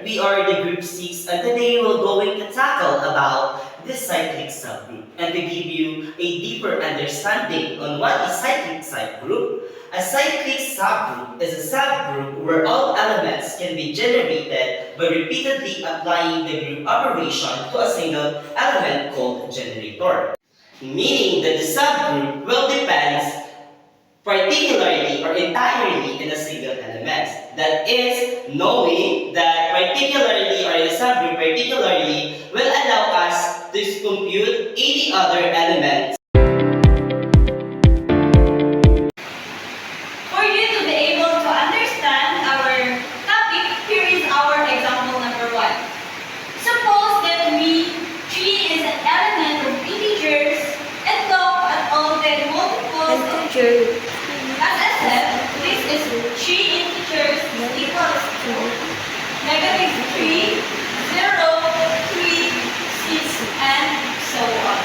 we are the group 6 and today we're going to tackle about the cyclic subgroup. And to give you a deeper understanding on what is cyclic subgroup, a cyclic subgroup is a subgroup where all elements can be generated by repeatedly applying the group operation to a single element called generator. Meaning that the subgroup will depend particularly or entirely in a single element. That is, knowing that particularly or in a subgroup particularly will allow us to compute any other element. For you to be able to understand our topic, here is our example number 1. Suppose that tree is an element of integers and look at all the multiples of Integer. as I said, this is 3 integers equals to negative 3, 0, 3, 6, and so on.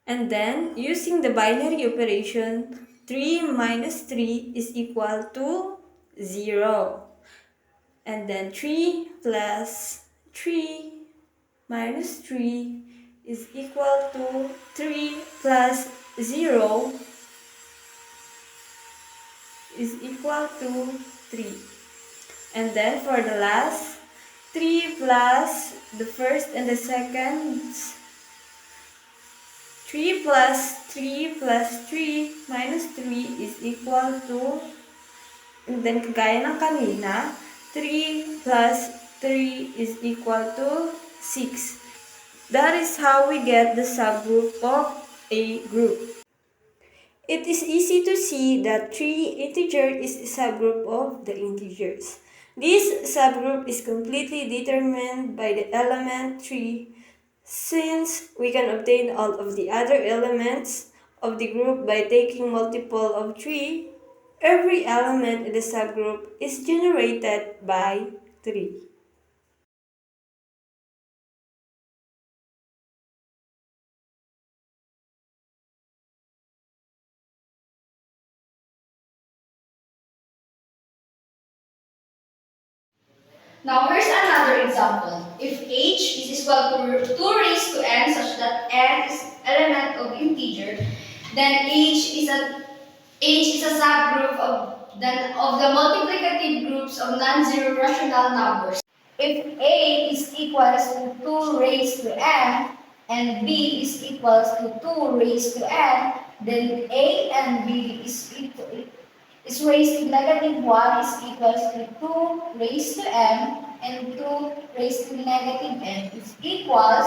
And then, using the binary operation, 3 minus 3 is equal to 0. And then 3 plus 3 minus 3 is equal to 3 plus 0 is equal to 3. And then for the last, 3 plus the first and the second, 3 plus 3 plus 3 minus 3 is equal to, and then kagaya ng kanina, 3 plus 3 is equal to 6. That is how we get the subgroup of a group. It is easy to see that 3 integer is a subgroup of the integers. This subgroup is completely determined by the element 3 since we can obtain all of the other elements of the group by taking multiple of 3. Every element in the subgroup is generated by 3. Now here's another example. If h is equal to 2 raised to n such that n is element of integer, then h is a subgroup of the multiplicative groups of non-zero rational numbers. If a is equals to 2 raised to n and b is equals to 2 raised to n, then a and b is raised to negative 1 is equals to 2 raised to m, and 2 raised to negative n is equals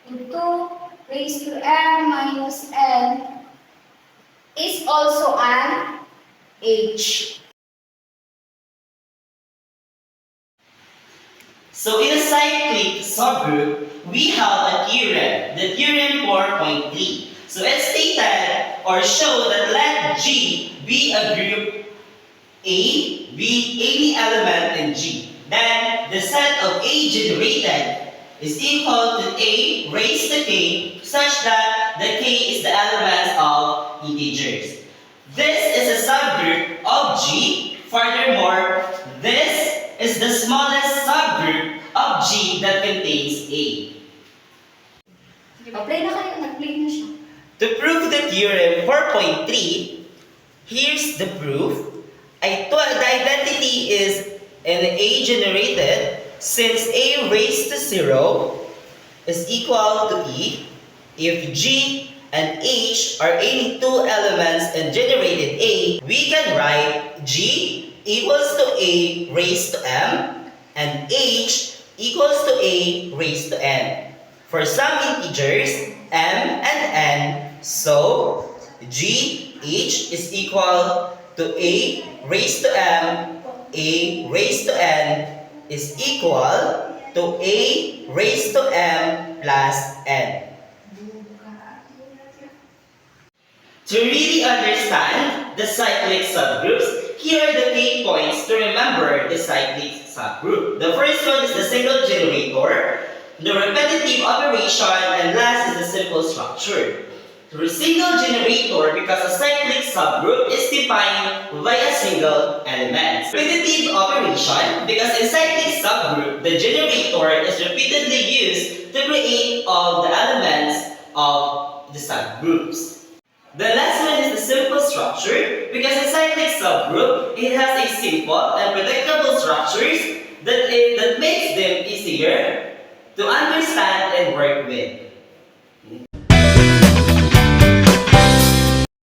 to 2 raised to m minus n is also an h. So in a cyclic subgroup, we have a theorem, the theorem 4.3. So it's stated or show that let G be a group A, be any element in G. Then the set of A generated is equal to A raised to K such that the K is the element of integers. This is a subgroup of G. Furthermore, this is the smallest subgroup of G that contains A. Play na kayo, nag-play na siya. To prove the theorem 4.3, here's the proof. The identity is an A generated since A raised to 0 is equal to E if G and H are any two elements and generated A, we can write G equals to A raised to M and H equals to A raised to N. For some integers, M and N, so G, H is equal to A raised to M, A raised to N is equal to A raised to M plus N. To really understand the cyclic subgroups, here are the key points to remember the cyclic subgroup. The first one is the single generator, the repetitive operation, and last is the simple structure. Single generator because a cyclic subgroup is defined by a single element. Repetitive operation because in cyclic subgroup, the generator is repeatedly used to create all the elements of the subgroups. The last one is the simple structure because in cyclic subgroup, it has a simple and predictable structures that makes them easier to understand and work with.